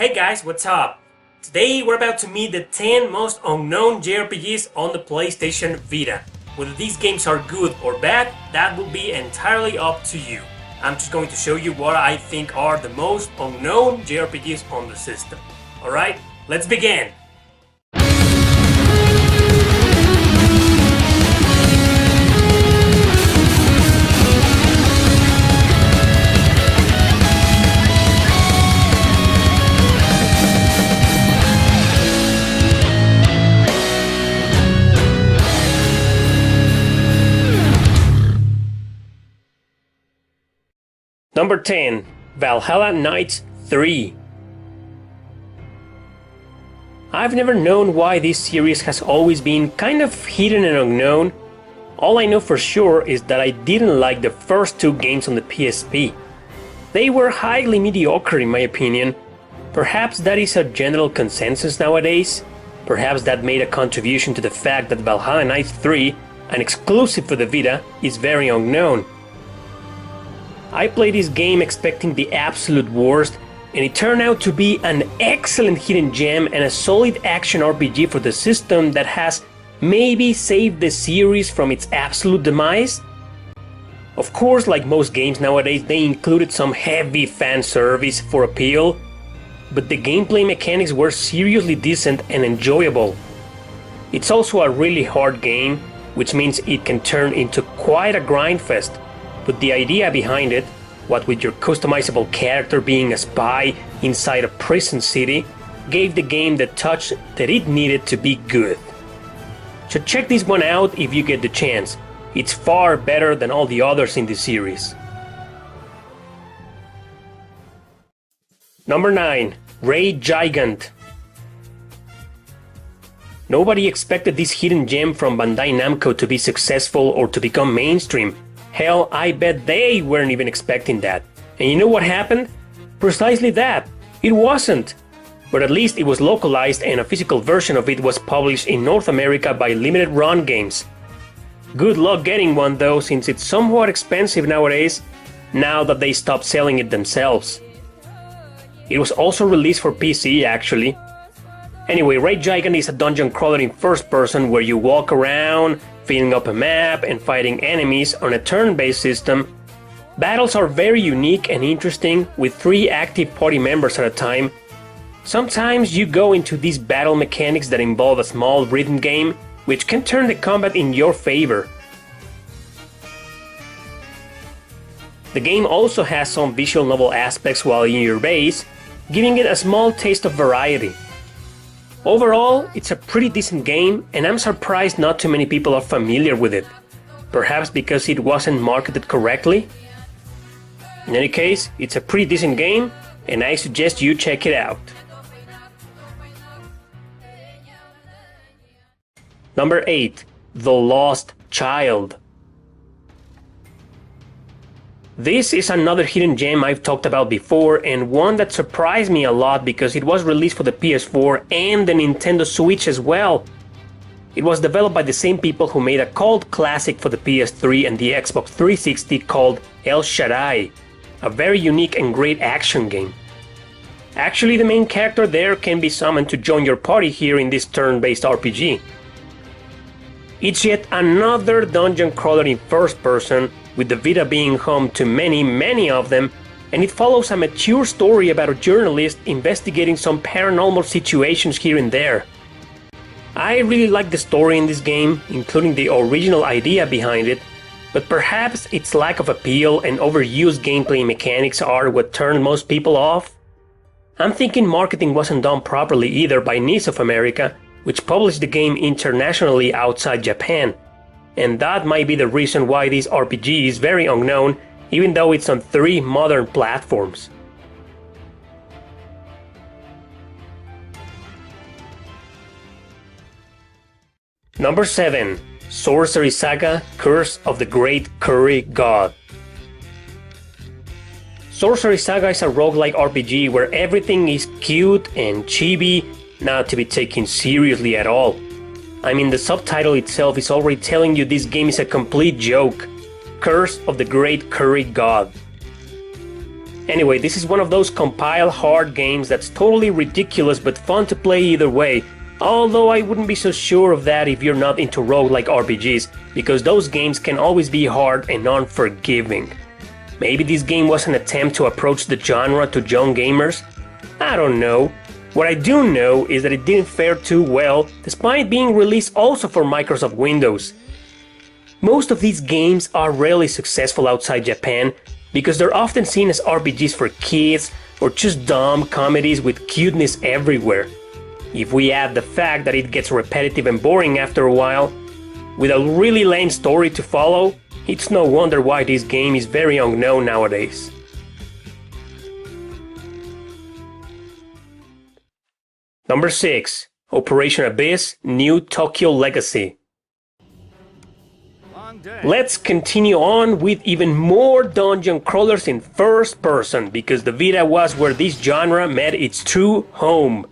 Hey guys, what's up? Today we're about to meet the 10 most unknown JRPGs on the PlayStation Vita. Whether these games are good or bad, that will be entirely up to you. I'm just going to show you what I think are the most unknown JRPGs on the system. Alright, let's begin! Number 10. Valhalla Knights 3. I've never known why this series has always been kind of hidden and unknown. All I know for sure is that I didn't like the first two games on the PSP. They were highly mediocre in my opinion. Perhaps that is a general consensus nowadays. Perhaps that made a contribution to the fact that Valhalla Knights 3, an exclusive for the Vita, is very unknown. I played this game expecting the absolute worst, and it turned out to be an excellent hidden gem and a solid action RPG for the system that has maybe saved the series from its absolute demise. Of course, like most games nowadays, they included some heavy fan service for appeal, but the gameplay mechanics were seriously decent and enjoyable. It's also a really hard game, which means it can turn into quite a grindfest. But the idea behind it, what with your customizable character being a spy inside a prison city, gave the game the touch that it needed to be good. So check this one out if you get the chance. It's far better than all the others in the series. Number 9. Red Gigant. Nobody expected this hidden gem from Bandai Namco to be successful or to become mainstream. Hell, I bet they weren't even expecting that. And you know what happened? Precisely that. It wasn't. But at least it was localized and a physical version of it was published in North America by Limited Run Games. Good luck getting one though, since it's somewhat expensive nowadays, now that they stopped selling it themselves. It was also released for PC actually. Anyway, Red Gigant is a dungeon crawler in first person where you walk around, filling up a map and fighting enemies on a turn-based system. Battles are very unique and interesting with 3 active party members at a time. Sometimes you go into these battle mechanics that involve a small rhythm game, which can turn the combat in your favor. The game also has some visual novel aspects while in your base, giving it a small taste of variety. Overall, it's a pretty decent game, and I'm surprised not too many people are familiar with it. Perhaps because it wasn't marketed correctly? In any case, it's a pretty decent game, and I suggest you check it out. Number 8. The Lost Child. This is another hidden gem I've talked about before, and one that surprised me a lot because it was released for the PS4 and the Nintendo Switch as well. It was developed by the same people who made a cult classic for the PS3 and the Xbox 360 called El Shaddai, a very unique and great action game. Actually, the main character there can be summoned to join your party here in this turn-based RPG. It's yet another dungeon crawler in first person, with the Vita being home to many of them, and it follows a mature story about a journalist investigating some paranormal situations here and there. I really like the story in this game, including the original idea behind it, but perhaps its lack of appeal and overused gameplay mechanics are what turned most people off. I'm thinking marketing wasn't done properly either by NIS of America, which published the game internationally outside Japan. And that might be the reason why this RPG is very unknown, even though it's on 3 modern platforms. Number 7. Sorcery Saga: Curse of the Great Curry God. Sorcery Saga is a roguelike RPG where everything is cute and chibi, not to be taken seriously at all. I mean, the subtitle itself is already telling you this game is a complete joke. Curse of the Great Curry God. Anyway, this is one of those compile hard games that's totally ridiculous but fun to play either way, although I wouldn't be so sure of that if you're not into roguelike RPGs, because those games can always be hard and unforgiving. Maybe this game was an attempt to approach the genre to young gamers? I don't know. What I do know is that it didn't fare too well, despite being released also for Microsoft Windows. Most of these games are rarely successful outside Japan, because they're often seen as RPGs for kids or just dumb comedies with cuteness everywhere. If we add the fact that it gets repetitive and boring after a while, with a really lame story to follow, it's no wonder why this game is very unknown nowadays. Number 6. Operation Abyss New Tokyo Legacy. Let's continue on with even more dungeon crawlers in first person, because the Vita was where this genre met its true home.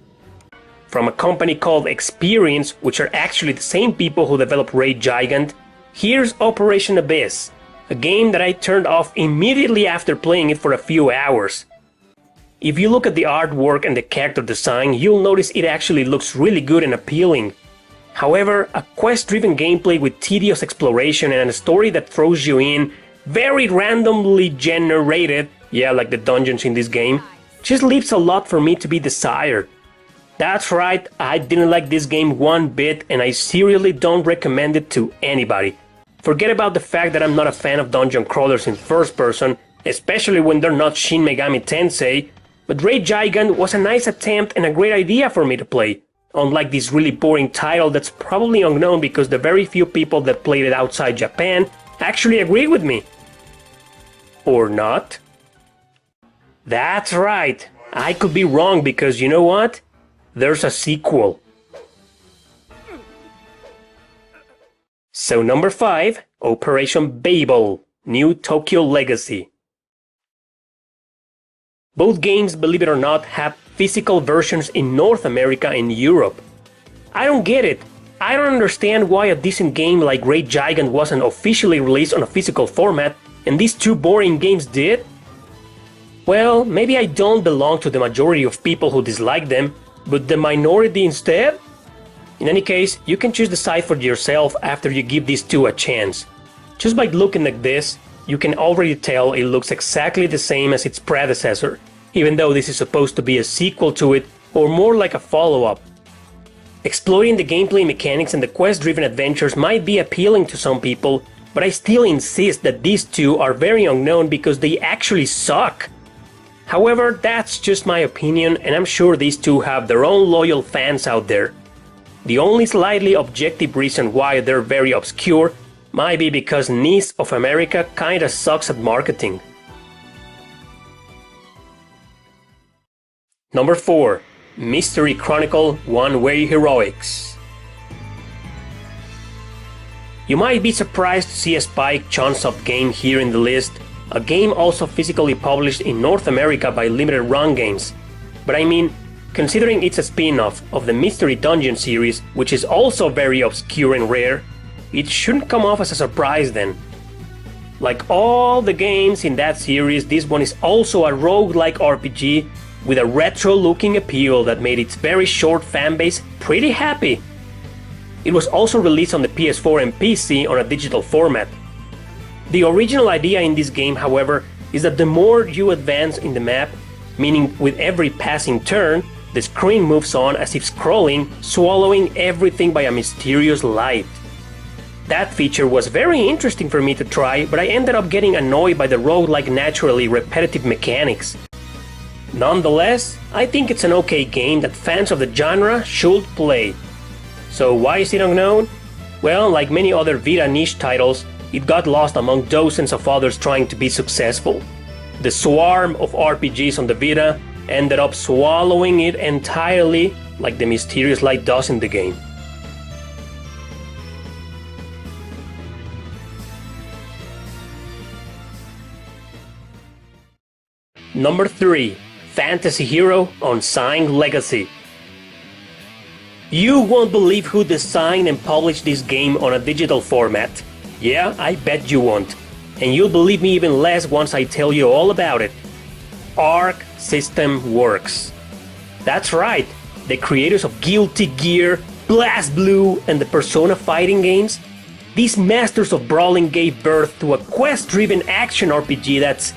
From a company called Experience, which are actually the same people who developed Red Gigant, here's Operation Abyss, a game that I turned off immediately after playing it for a few hours. If you look at the artwork and the character design, you'll notice it actually looks really good and appealing. However, a quest-driven gameplay with tedious exploration and a story that throws you in, very randomly generated, yeah, like the dungeons in this game, just leaves a lot for me to be desired. That's right, I didn't like this game one bit, and I seriously don't recommend it to anybody. Forget about the fact that I'm not a fan of dungeon crawlers in first person, especially when they're not Shin Megami Tensei, but Red Gigant was a nice attempt and a great idea for me to play. Unlike this really boring title that's probably unknown because the very few people that played it outside Japan actually agree with me. Or not? That's right, I could be wrong because you know what? There's a sequel. So number 5, Operation Babel, New Tokyo Legacy. Both games, believe it or not, have physical versions in North America and Europe. I don't get it. I don't understand why a decent game like Red Gigant wasn't officially released on a physical format and these two boring games did. Well, maybe I don't belong to the majority of people who dislike them, but the minority instead? In any case, you can choose the side for yourself after you give these two a chance. Just by looking at this, you can already tell it looks exactly the same as its predecessor, even though this is supposed to be a sequel to it or more like a follow-up. Exploring the gameplay mechanics and the quest-driven adventures might be appealing to some people, but I still insist that these two are very unknown because they actually suck. However, that's just my opinion, and I'm sure these two have their own loyal fans out there. The only slightly objective reason why they're very obscure might be because NIS of America kinda sucks at marketing. Number 4. Mystery Chronicle One-Way Heroics. You might be surprised to see a Spike Chunsoft game here in the list, a game also physically published in North America by Limited Run Games. But I mean, considering it's a spin-off of the Mystery Dungeon series, which is also very obscure and rare, it shouldn't come off as a surprise then. Like all the games in that series, this one is also a roguelike RPG with a retro-looking appeal that made its very short fanbase pretty happy. It was also released on the PS4 and PC on a digital format. The original idea in this game, however, is that the more you advance in the map, meaning with every passing turn, the screen moves on as if scrolling, swallowing everything by a mysterious light. That feature was very interesting for me to try, but I ended up getting annoyed by the roguelike naturally repetitive mechanics. Nonetheless, I think it's an okay game that fans of the genre should play. So why is it unknown? Well, like many other Vita niche titles, it got lost among dozens of others trying to be successful. The swarm of RPGs on the Vita ended up swallowing it entirely, like the mysterious light does in the game. Number 3. Fantasy Hero Unsigned Legacy. You won't believe who designed and published this game on a digital format. Yeah, I bet you won't. And you'll believe me even less once I tell you all about it. Arc System Works. That's right, the creators of Guilty Gear, Blast Blue, and the Persona fighting games. These masters of brawling gave birth to a quest-driven action RPG that's,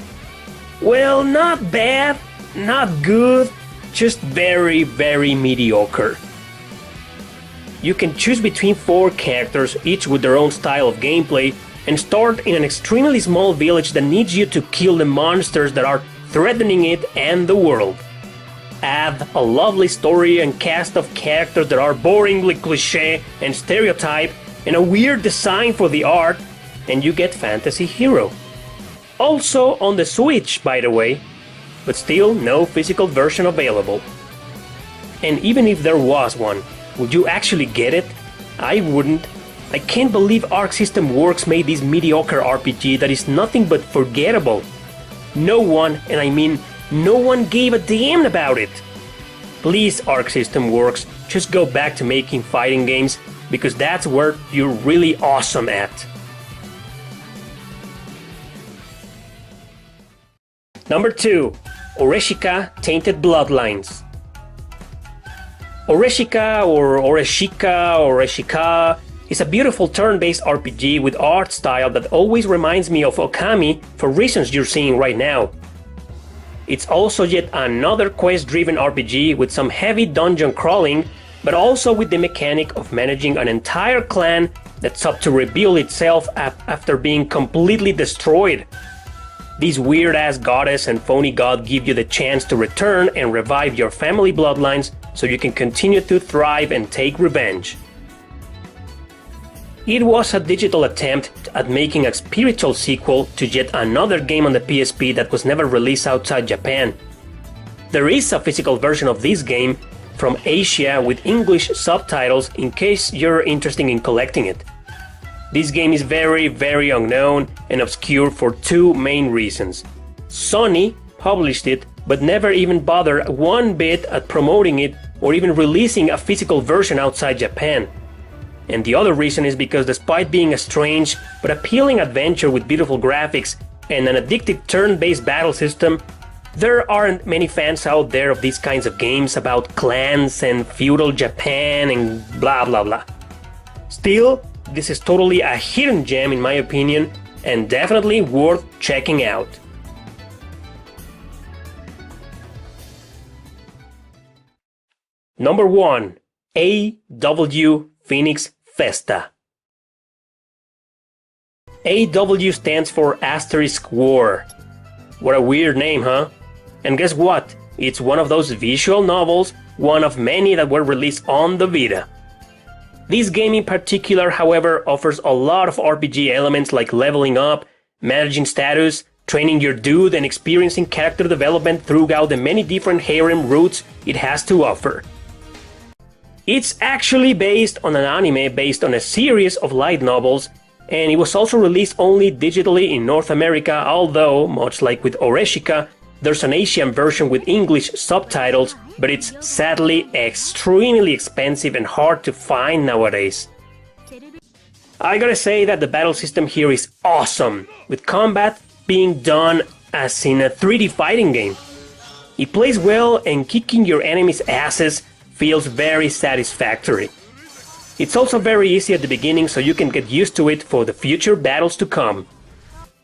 well, not bad, not good, just very, very mediocre. You can choose between 4 characters, each with their own style of gameplay, and start in an extremely small village that needs you to kill the monsters that are threatening it and the world. Add a lovely story and cast of characters that are boringly cliché and stereotype, and a weird design for the art, and you get Fantasy Hero. Also on the Switch, by the way, but still no physical version available. And even if there was one, would you actually get it? I wouldn't. I can't believe Arc System Works made this mediocre RPG that is nothing but forgettable. No one, and I mean no one, gave a damn about it. Please, Arc System Works, just go back to making fighting games, because that's where you're really awesome at. Number 2. Oreshika Tainted Bloodlines. Oreshika is a beautiful turn-based RPG with art style that always reminds me of Okami for reasons you're seeing right now. It's also yet another quest-driven RPG with some heavy dungeon crawling, but also with the mechanic of managing an entire clan that's up to rebuild itself after being completely destroyed. These weird-ass goddess and phony god give you the chance to return and revive your family bloodlines so you can continue to thrive and take revenge. It was a digital attempt at making a spiritual sequel to yet another game on the PSP that was never released outside Japan. There is a physical version of this game from Asia with English subtitles in case you're interested in collecting it. This game is very, very unknown and obscure for 2 main reasons. Sony published it but never even bothered one bit at promoting it or even releasing a physical version outside Japan. And the other reason is because despite being a strange but appealing adventure with beautiful graphics and an addictive turn-based battle system, there aren't many fans out there of these kinds of games about clans and feudal Japan and blah blah blah. Still, this is totally a hidden gem in my opinion, and definitely worth checking out. Number 1. AW Phoenix Festa. AW stands for Asterisk War. What a weird name, huh? And guess what? It's one of those visual novels, one of many that were released on the Vita. This game in particular, however, offers a lot of RPG elements like leveling up, managing status, training your dude, and experiencing character development throughout the many different harem routes it has to offer. It's actually based on an anime based on a series of light novels, and it was also released only digitally in North America, although, much like with Oreshika, there's an Asian version with English subtitles, but it's sadly extremely expensive and hard to find nowadays. I gotta say that the battle system here is awesome, with combat being done as in a 3D fighting game. It plays well, and kicking your enemies' asses feels very satisfactory. It's also very easy at the beginning, so you can get used to it for the future battles to come.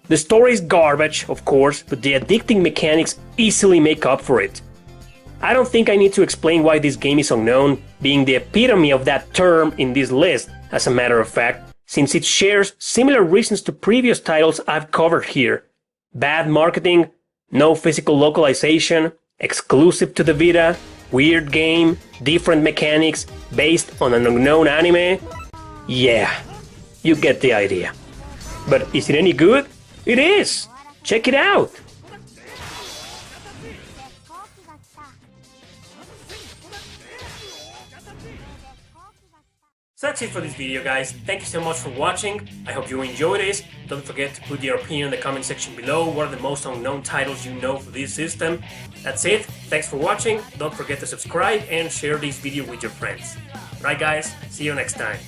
The story is garbage, of course, but the addicting mechanics easily make up for it. I don't think I need to explain why this game is unknown, being the epitome of that term in this list, as a matter of fact, since it shares similar reasons to previous titles I've covered here. Bad marketing, no physical localization, exclusive to the Vita, weird game, different mechanics, based on an unknown anime. Yeah, you get the idea. But is it any good? It is! Check it out! So that's it for this video, guys. Thank you so much for watching. I hope you enjoyed this. Don't forget to put your opinion in the comment section below. What are the most unknown titles you know for this system? That's it. Thanks for watching. Don't forget to subscribe and share this video with your friends. Right, guys? See you next time.